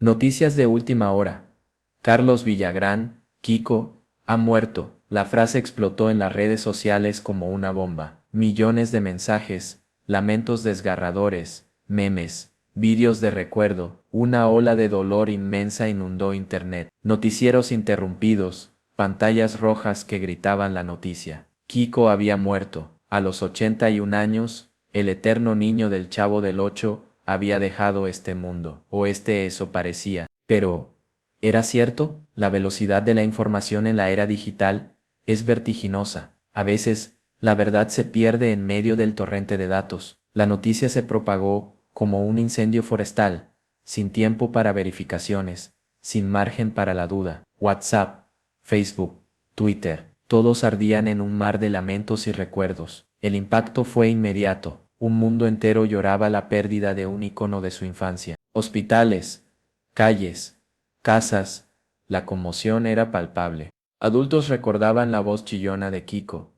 Noticias de última hora. Carlos Villagrán, Kiko, ha muerto. La frase explotó en las redes sociales como una bomba. Millones de mensajes, lamentos desgarradores, memes, vídeos de recuerdo, una ola de dolor inmensa inundó internet. Noticieros interrumpidos, pantallas rojas que gritaban la noticia. Kiko había muerto. A los 81 años, el eterno niño del Chavo del Ocho había dejado este mundo, o eso parecía. Pero, ¿era cierto? La velocidad de la información en la era digital es vertiginosa. A veces, la verdad se pierde en medio del torrente de datos. La noticia se propagó como un incendio forestal, sin tiempo para verificaciones, sin margen para la duda. WhatsApp, Facebook, Twitter, todos ardían en un mar de lamentos y recuerdos. El impacto fue inmediato. Un mundo entero lloraba la pérdida de un ícono de su infancia. Hospitales, calles, casas, la conmoción era palpable. Adultos recordaban la voz chillona de Kiko.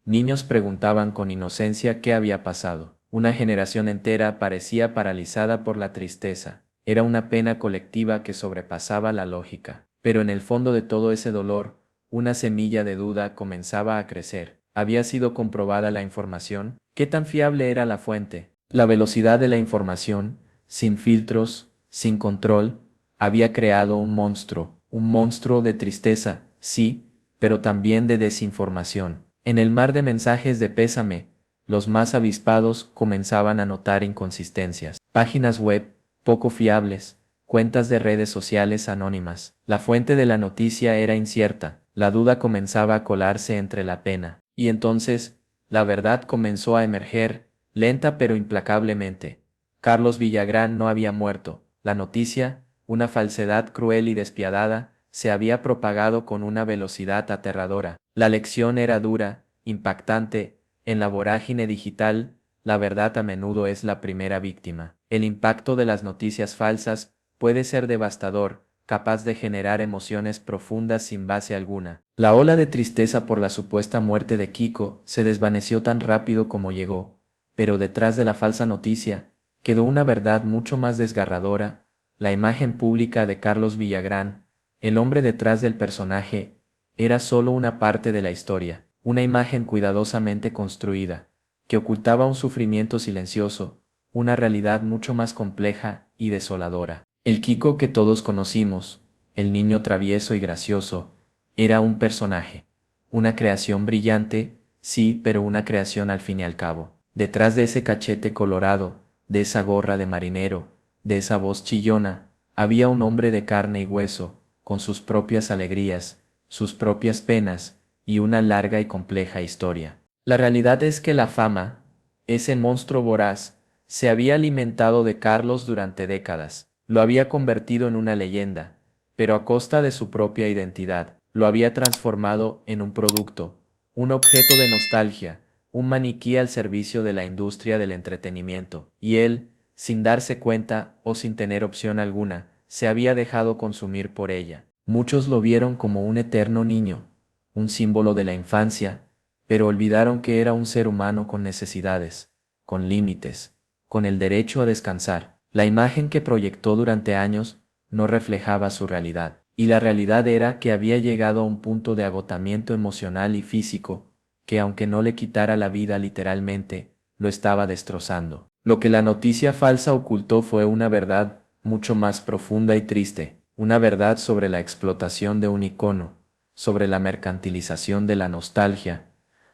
Niños preguntaban con inocencia qué había pasado. Una generación entera parecía paralizada por la tristeza. Era una pena colectiva que sobrepasaba la lógica. Pero en el fondo de todo ese dolor, una semilla de duda comenzaba a crecer. ¿Había sido comprobada la información? ¿Qué tan fiable era la fuente? La velocidad de la información, sin filtros, sin control, había creado un monstruo de tristeza, sí, pero también de desinformación. En el mar de mensajes de pésame, los más avispados comenzaban a notar inconsistencias. Páginas web, poco fiables, cuentas de redes sociales anónimas. La fuente de la noticia era incierta, la duda comenzaba a colarse entre la pena. Y entonces, la verdad comenzó a emerger, lenta pero implacablemente. Carlos Villagrán no había muerto. La noticia, una falsedad cruel y despiadada, se había propagado con una velocidad aterradora. La lección era dura, impactante. En la vorágine digital, la verdad a menudo es la primera víctima. El impacto de las noticias falsas puede ser devastador, capaz de generar emociones profundas sin base alguna. La ola de tristeza por la supuesta muerte de Kiko se desvaneció tan rápido como llegó, pero detrás de la falsa noticia quedó una verdad mucho más desgarradora, la imagen pública de Carlos Villagrán, el hombre detrás del personaje, era solo una parte de la historia, una imagen cuidadosamente construida, que ocultaba un sufrimiento silencioso, una realidad mucho más compleja y desoladora. El Kiko que todos conocimos, el niño travieso y gracioso, era un personaje, una creación brillante, sí, pero una creación al fin y al cabo. Detrás de ese cachete colorado, de esa gorra de marinero, de esa voz chillona, había un hombre de carne y hueso, con sus propias alegrías, sus propias penas, y una larga y compleja historia. La realidad es que la fama, ese monstruo voraz, se había alimentado de Carlos durante décadas, lo había convertido en una leyenda, pero a costa de su propia identidad, lo había transformado en un producto, un objeto de nostalgia, un maniquí al servicio de la industria del entretenimiento, y él, sin darse cuenta o sin tener opción alguna, se había dejado consumir por ella. Muchos lo vieron como un eterno niño, un símbolo de la infancia, pero olvidaron que era un ser humano con necesidades, con límites, con el derecho a descansar. La imagen que proyectó durante años no reflejaba su realidad, y la realidad era que había llegado a un punto de agotamiento emocional y físico, que aunque no le quitara la vida literalmente, lo estaba destrozando. Lo que la noticia falsa ocultó fue una verdad mucho más profunda y triste, una verdad sobre la explotación de un icono, sobre la mercantilización de la nostalgia,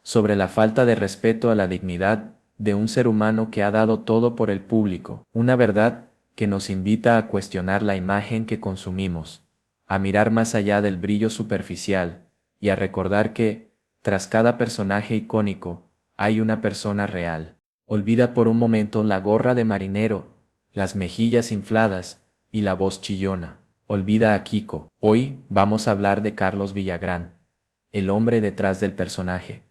sobre la falta de respeto a la dignidad de un ser humano que ha dado todo por el público, una verdad que nos invita a cuestionar la imagen que consumimos, a mirar más allá del brillo superficial y a recordar que, tras cada personaje icónico, hay una persona real. Olvida por un momento la gorra de marinero, las mejillas infladas y la voz chillona. Olvida a Kiko. Hoy vamos a hablar de Carlos Villagrán, el hombre detrás del personaje.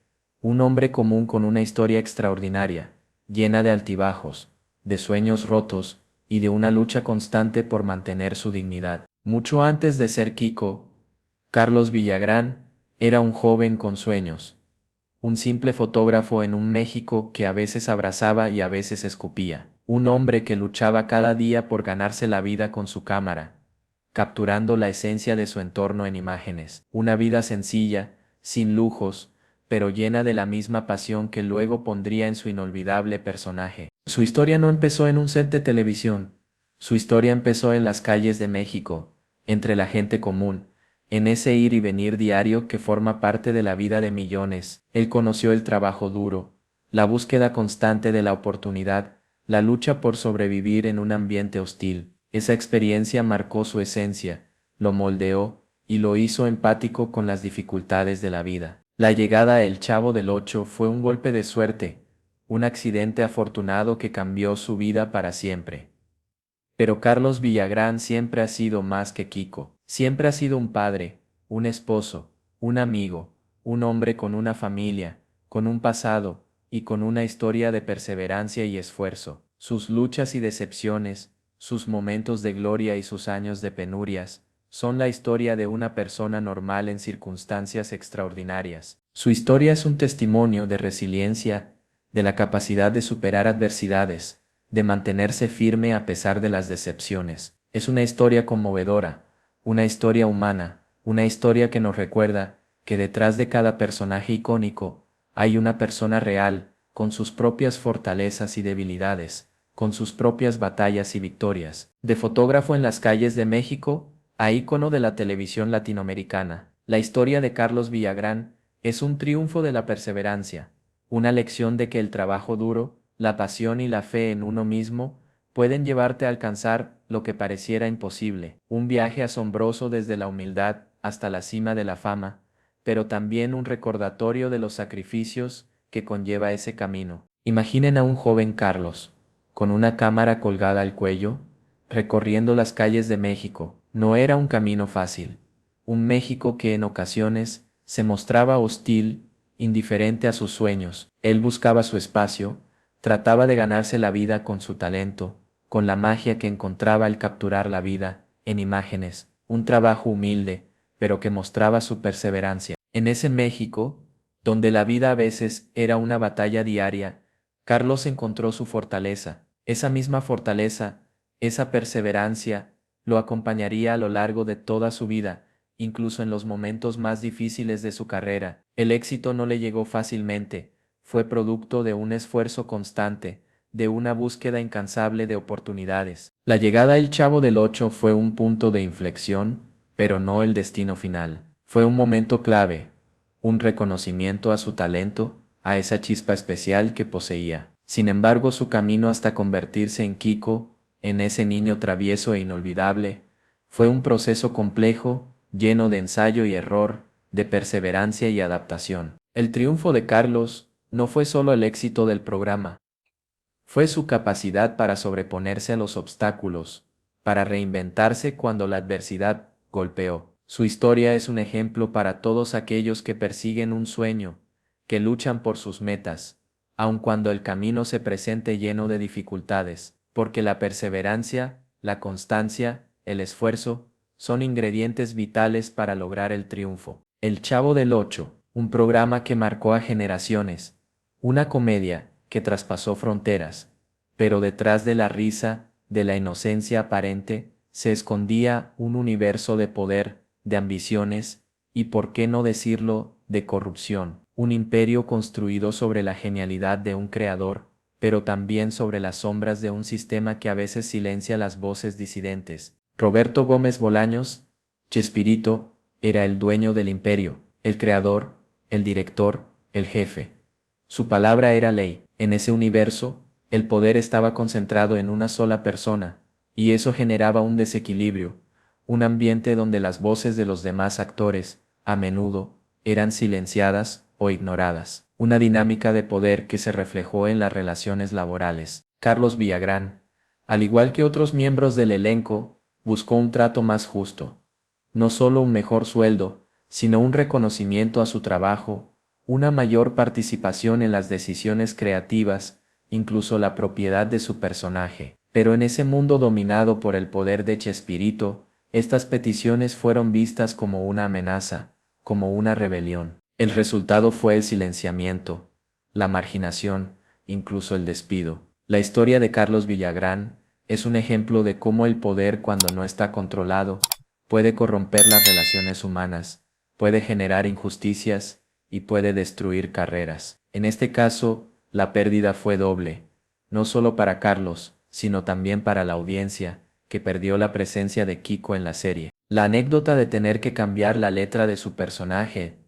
Un hombre común con una historia extraordinaria, llena de altibajos, de sueños rotos y de una lucha constante por mantener su dignidad. Mucho antes de ser Kiko, Carlos Villagrán era un joven con sueños, un simple fotógrafo en un México que a veces abrazaba y a veces escupía. un hombre que luchaba cada día por ganarse la vida con su cámara, capturando la esencia de su entorno en imágenes. Una vida sencilla, sin lujos, pero llena de la misma pasión que luego pondría en su inolvidable personaje. Su historia no empezó en un set de televisión, su historia empezó en las calles de México, entre la gente común, en ese ir y venir diario que forma parte de la vida de millones. Él conoció el trabajo duro, la búsqueda constante de la oportunidad, la lucha por sobrevivir en un ambiente hostil. Esa experiencia marcó su esencia, lo moldeó y lo hizo empático con las dificultades de la vida. La llegada a El Chavo del Ocho fue un golpe de suerte, un accidente afortunado que cambió su vida para siempre. Pero Carlos Villagrán siempre ha sido más que Kiko. Siempre ha sido un padre, un esposo, un amigo, un hombre con una familia, con un pasado y con una historia de perseverancia y esfuerzo. Sus luchas y decepciones, sus momentos de gloria y sus años de penurias, son la historia de una persona normal en circunstancias extraordinarias. Su historia es un testimonio de resiliencia, de la capacidad de superar adversidades, de mantenerse firme a pesar de las decepciones. Es una historia conmovedora, una historia humana, una historia que nos recuerda que detrás de cada personaje icónico hay una persona real, con sus propias fortalezas y debilidades, con sus propias batallas y victorias. De fotógrafo en las calles de México a ícono de la televisión latinoamericana, la historia de Carlos Villagrán es un triunfo de la perseverancia, una lección de que el trabajo duro, la pasión y la fe en uno mismo pueden llevarte a alcanzar lo que pareciera imposible, un viaje asombroso desde la humildad hasta la cima de la fama, pero también un recordatorio de los sacrificios que conlleva ese camino. Imaginen a un joven Carlos, con una cámara colgada al cuello, recorriendo las calles de México. No era un camino fácil, un México que en ocasiones se mostraba hostil, indiferente a sus sueños. Él buscaba su espacio, trataba de ganarse la vida con su talento, con la magia que encontraba al capturar la vida en imágenes, un trabajo humilde, pero que mostraba su perseverancia. En ese México, donde la vida a veces era una batalla diaria, Carlos encontró su fortaleza. Esa misma fortaleza, esa perseverancia, lo acompañaría a lo largo de toda su vida, incluso en los momentos más difíciles de su carrera. El éxito no le llegó fácilmente, fue producto de un esfuerzo constante, de una búsqueda incansable de oportunidades. La llegada del Chavo del Ocho fue un punto de inflexión, pero no el destino final. Fue un momento clave, un reconocimiento a su talento, a esa chispa especial que poseía. Sin embargo, su camino hasta convertirse en Kiko, en ese niño travieso e inolvidable, fue un proceso complejo, lleno de ensayo y error, de perseverancia y adaptación. El triunfo de Carlos no fue solo el éxito del programa, fue su capacidad para sobreponerse a los obstáculos, para reinventarse cuando la adversidad golpeó. Su historia es un ejemplo para todos aquellos que persiguen un sueño, que luchan por sus metas, aun cuando el camino se presente lleno de dificultades, porque la perseverancia, la constancia, el esfuerzo, son ingredientes vitales para lograr el triunfo. El Chavo del Ocho, un programa que marcó a generaciones, una comedia que traspasó fronteras, pero detrás de la risa, de la inocencia aparente, se escondía un universo de poder, de ambiciones, y por qué no decirlo, de corrupción, un imperio construido sobre la genialidad de un creador, pero también sobre las sombras de un sistema que a veces silencia las voces disidentes. Roberto Gómez Bolaños, Chespirito, era el dueño del imperio, el creador, el director, el jefe. Su palabra era ley. En ese universo, el poder estaba concentrado en una sola persona, y eso generaba un desequilibrio, un ambiente donde las voces de los demás actores, a menudo, eran silenciadas o ignoradas. Una dinámica de poder que se reflejó en las relaciones laborales. Carlos Villagrán, al igual que otros miembros del elenco, buscó un trato más justo. No solo un mejor sueldo, sino un reconocimiento a su trabajo, una mayor participación en las decisiones creativas, incluso la propiedad de su personaje. Pero en ese mundo dominado por el poder de Chespirito, estas peticiones fueron vistas como una amenaza, como una rebelión. El resultado fue el silenciamiento, la marginación, incluso el despido. La historia de Carlos Villagrán es un ejemplo de cómo el poder, cuando no está controlado, puede corromper las relaciones humanas, puede generar injusticias y puede destruir carreras. En este caso, la pérdida fue doble, no solo para Carlos, sino también para la audiencia, que perdió la presencia de Kiko en la serie. La anécdota de tener que cambiar la letra de su personaje,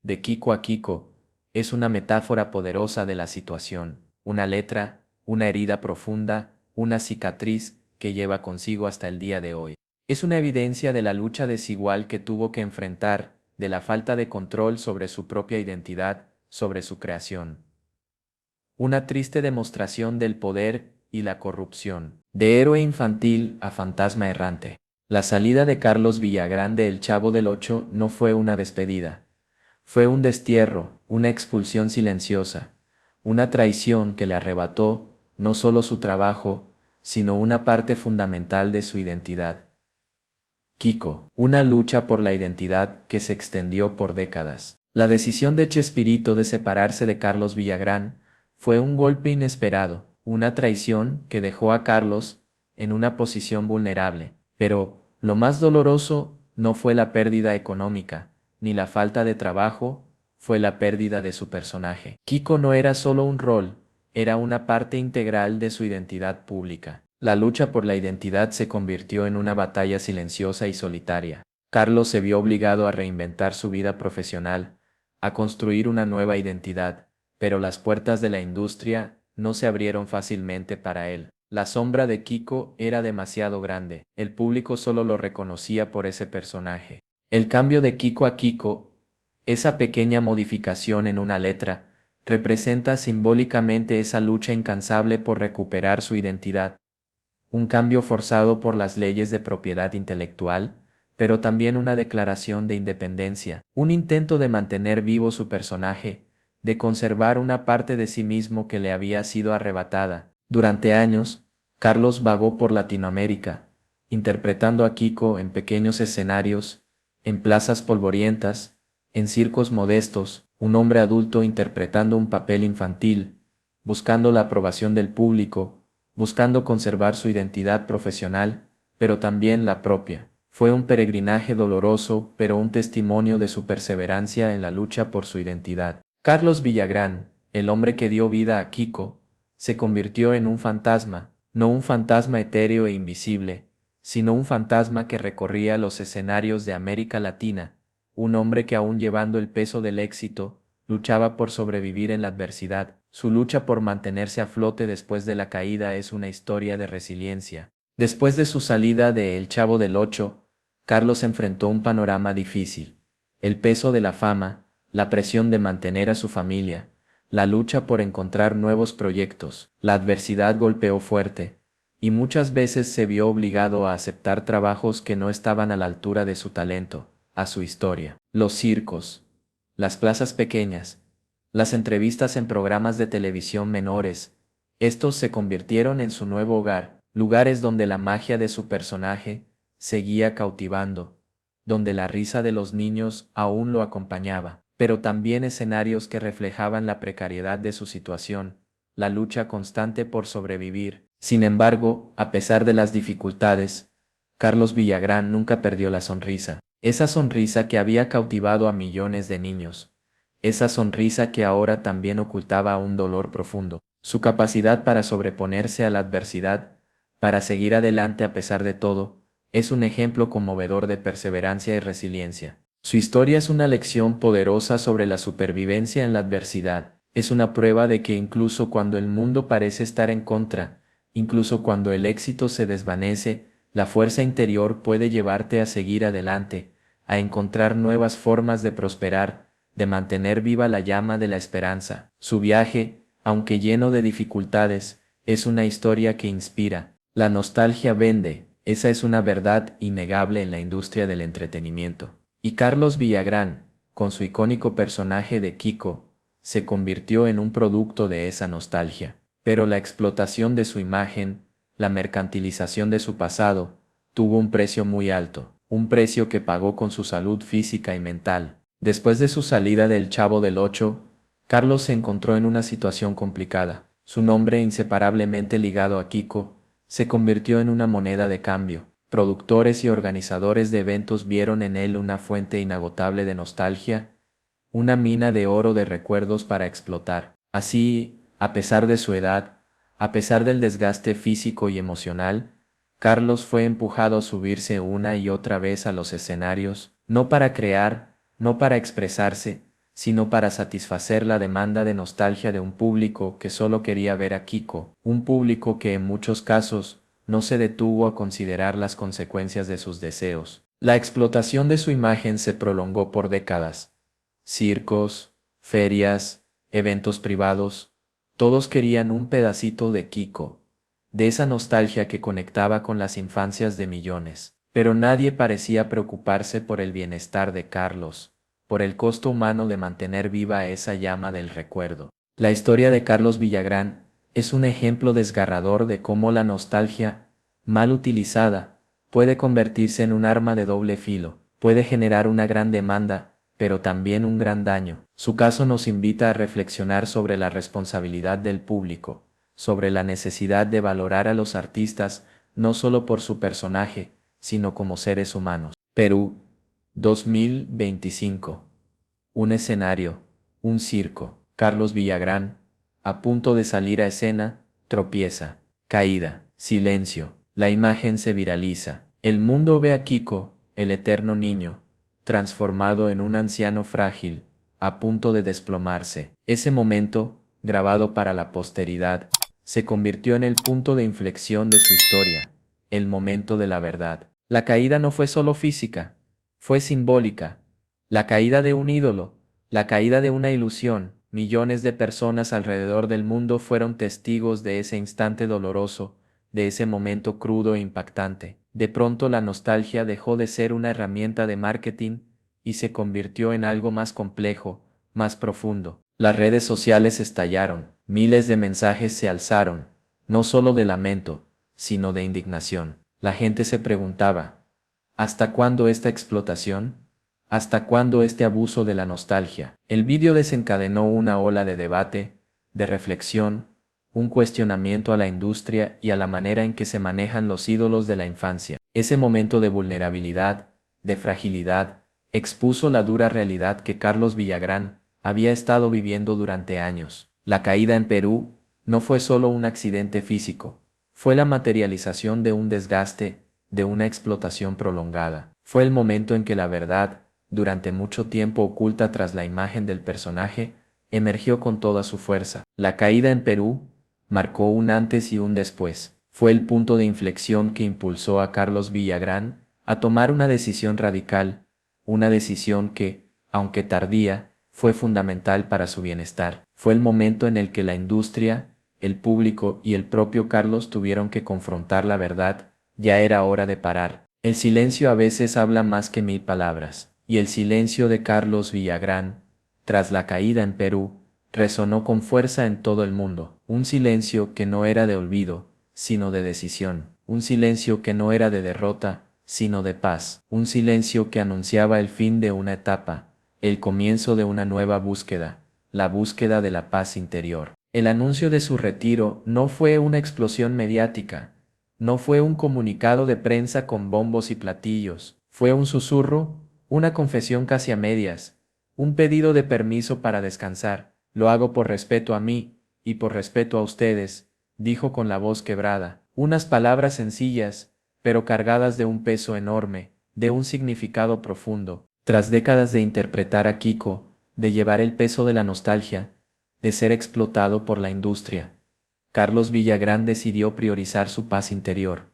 de Kiko a Kiko, es una metáfora poderosa de la situación. Una letra, una herida profunda, una cicatriz que lleva consigo hasta el día de hoy. Es una evidencia de la lucha desigual que tuvo que enfrentar, de la falta de control sobre su propia identidad, sobre su creación. Una triste demostración del poder y la corrupción. De héroe infantil a fantasma errante. La salida de Carlos Villagrán de El Chavo del Ocho no fue una despedida. Fue un destierro, una expulsión silenciosa, una traición que le arrebató no solo su trabajo, sino una parte fundamental de su identidad. Kiko, una lucha por la identidad que se extendió por décadas. La decisión de Chespirito de separarse de Carlos Villagrán fue un golpe inesperado, una traición que dejó a Carlos en una posición vulnerable. Pero, lo más doloroso no fue la pérdida económica, ni la falta de trabajo, fue la pérdida de su personaje. Kiko no era solo un rol, era una parte integral de su identidad pública. La lucha por la identidad se convirtió en una batalla silenciosa y solitaria. Carlos se vio obligado a reinventar su vida profesional, a construir una nueva identidad, pero las puertas de la industria no se abrieron fácilmente para él. La sombra de Kiko era demasiado grande, el público solo lo reconocía por ese personaje. El cambio de Kiko a Kiko, esa pequeña modificación en una letra, representa simbólicamente esa lucha incansable por recuperar su identidad. Un cambio forzado por las leyes de propiedad intelectual, pero también una declaración de independencia, un intento de mantener vivo su personaje, de conservar una parte de sí mismo que le había sido arrebatada. Durante años, Carlos vagó por Latinoamérica, interpretando a Kiko en pequeños escenarios, en plazas polvorientas, en circos modestos, un hombre adulto interpretando un papel infantil, buscando la aprobación del público, buscando conservar su identidad profesional, pero también la propia. Fue un peregrinaje doloroso, pero un testimonio de su perseverancia en la lucha por su identidad. Carlos Villagrán, el hombre que dio vida a Kiko, se convirtió en un fantasma, no un fantasma etéreo e invisible, sino un fantasma que recorría los escenarios de América Latina, un hombre que aún llevando el peso del éxito, luchaba por sobrevivir en la adversidad. Su lucha por mantenerse a flote después de la caída es una historia de resiliencia. Después de su salida de El Chavo del Ocho, Carlos enfrentó un panorama difícil. El peso de la fama, la presión de mantener a su familia, la lucha por encontrar nuevos proyectos. La adversidad golpeó fuerte, y muchas veces se vio obligado a aceptar trabajos que no estaban a la altura de su talento, a su historia. Los circos, las plazas pequeñas, las entrevistas en programas de televisión menores, estos se convirtieron en su nuevo hogar, lugares donde la magia de su personaje seguía cautivando, donde la risa de los niños aún lo acompañaba, pero también escenarios que reflejaban la precariedad de su situación, la lucha constante por sobrevivir. Sin embargo, a pesar de las dificultades, Carlos Villagrán nunca perdió la sonrisa, esa sonrisa que había cautivado a millones de niños. Esa sonrisa que ahora también ocultaba un dolor profundo. Su capacidad para sobreponerse a la adversidad, para seguir adelante a pesar de todo, es un ejemplo conmovedor de perseverancia y resiliencia. Su historia es una lección poderosa sobre la supervivencia en la adversidad. Es una prueba de que incluso cuando el mundo parece estar en contra, incluso cuando el éxito se desvanece, la fuerza interior puede llevarte a seguir adelante, a encontrar nuevas formas de prosperar, de mantener viva la llama de la esperanza. Su viaje, aunque lleno de dificultades, es una historia que inspira. La nostalgia vende, esa es una verdad innegable en la industria del entretenimiento. Y Carlos Villagrán, con su icónico personaje de Kiko, se convirtió en un producto de esa nostalgia. Pero la explotación de su imagen, la mercantilización de su pasado, tuvo un precio muy alto, un precio que pagó con su salud física y mental. Después de su salida del Chavo del Ocho, Carlos se encontró en una situación complicada. Su nombre, inseparablemente ligado a Kiko, se convirtió en una moneda de cambio. Productores y organizadores de eventos vieron en él una fuente inagotable de nostalgia, una mina de oro de recuerdos para explotar. Así, a pesar de su edad, a pesar del desgaste físico y emocional, Carlos fue empujado a subirse una y otra vez a los escenarios, no para crear, no para expresarse, sino para satisfacer la demanda de nostalgia de un público que solo quería ver a Kiko, un público que en muchos casos no se detuvo a considerar las consecuencias de sus deseos. La explotación de su imagen se prolongó por décadas. Circos, ferias, eventos privados, todos querían un pedacito de Kiko, de esa nostalgia que conectaba con las infancias de millones. Pero nadie parecía preocuparse por el bienestar de Carlos, por el costo humano de mantener viva esa llama del recuerdo. La historia de Carlos Villagrán es un ejemplo desgarrador de cómo la nostalgia, mal utilizada, puede convertirse en un arma de doble filo, puede generar una gran demanda, pero también un gran daño. Su caso nos invita a reflexionar sobre la responsabilidad del público, sobre la necesidad de valorar a los artistas no solo por su personaje, sino como seres humanos. Perú, 2025. Un escenario, un circo. Carlos Villagrán, a punto de salir a escena, tropieza, caída, silencio. La imagen se viraliza. El mundo ve a Kiko, el eterno niño, transformado en un anciano frágil, a punto de desplomarse. Ese momento, grabado para la posteridad, se convirtió en el punto de inflexión de su historia, el momento de la verdad. La caída no fue solo física, fue simbólica. La caída de un ídolo, la caída de una ilusión. Millones de personas alrededor del mundo fueron testigos de ese instante doloroso, de ese momento crudo e impactante. De pronto la nostalgia dejó de ser una herramienta de marketing y se convirtió en algo más complejo, más profundo. Las redes sociales estallaron, miles de mensajes se alzaron, no solo de lamento, sino de indignación. La gente se preguntaba, ¿hasta cuándo esta explotación? ¿Hasta cuándo este abuso de la nostalgia? El vídeo desencadenó una ola de debate, de reflexión, un cuestionamiento a la industria y a la manera en que se manejan los ídolos de la infancia. Ese momento de vulnerabilidad, de fragilidad, expuso la dura realidad que Carlos Villagrán había estado viviendo durante años. La caída en Perú no fue solo un accidente físico, fue la materialización de un desgaste, de una explotación prolongada. Fue el momento en que la verdad, durante mucho tiempo oculta tras la imagen del personaje, emergió con toda su fuerza. La caída en Perú marcó un antes y un después. Fue el punto de inflexión que impulsó a Carlos Villagrán a tomar una decisión radical, una decisión que, aunque tardía, fue fundamental para su bienestar. Fue el momento en el que la industria, el público y el propio Carlos tuvieron que confrontar la verdad. Ya era hora de parar. El silencio a veces habla más que 1000 palabras, y el silencio de Carlos Villagrán, tras la caída en Perú, resonó con fuerza en todo el mundo. Un silencio que no era de olvido, sino de decisión. Un silencio que no era de derrota, sino de paz. Un silencio que anunciaba el fin de una etapa, el comienzo de una nueva búsqueda, la búsqueda de la paz interior. El anuncio de su retiro no fue una explosión mediática, no fue un comunicado de prensa con bombos y platillos, fue un susurro, una confesión casi a medias, un pedido de permiso para descansar. Lo hago por respeto a mí, y por respeto a ustedes, dijo con la voz quebrada. Unas palabras sencillas, pero cargadas de un peso enorme, de un significado profundo. Tras décadas de interpretar a Kiko, de llevar el peso de la nostalgia, de ser explotado por la industria, Carlos Villagrán decidió priorizar su paz interior.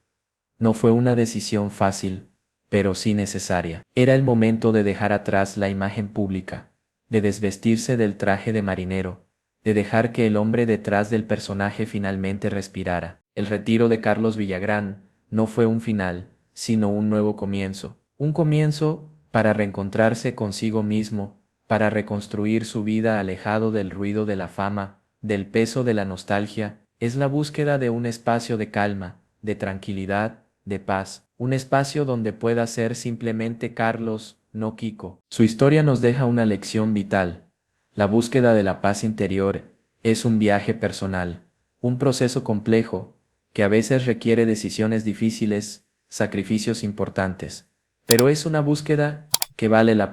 No fue una decisión fácil, pero sí necesaria. Era el momento de dejar atrás la imagen pública, de desvestirse del traje de marinero, de dejar que el hombre detrás del personaje finalmente respirara. El retiro de Carlos Villagrán no fue un final, sino un nuevo comienzo. Un comienzo para reencontrarse consigo mismo, para reconstruir su vida alejado del ruido de la fama, del peso de la nostalgia. Es la búsqueda de un espacio de calma, de tranquilidad, de paz, un espacio donde pueda ser simplemente Carlos, no Kiko. Su historia nos deja una lección vital. La búsqueda de la paz interior es un viaje personal, un proceso complejo, que a veces requiere decisiones difíciles, sacrificios importantes. Pero es una búsqueda que vale la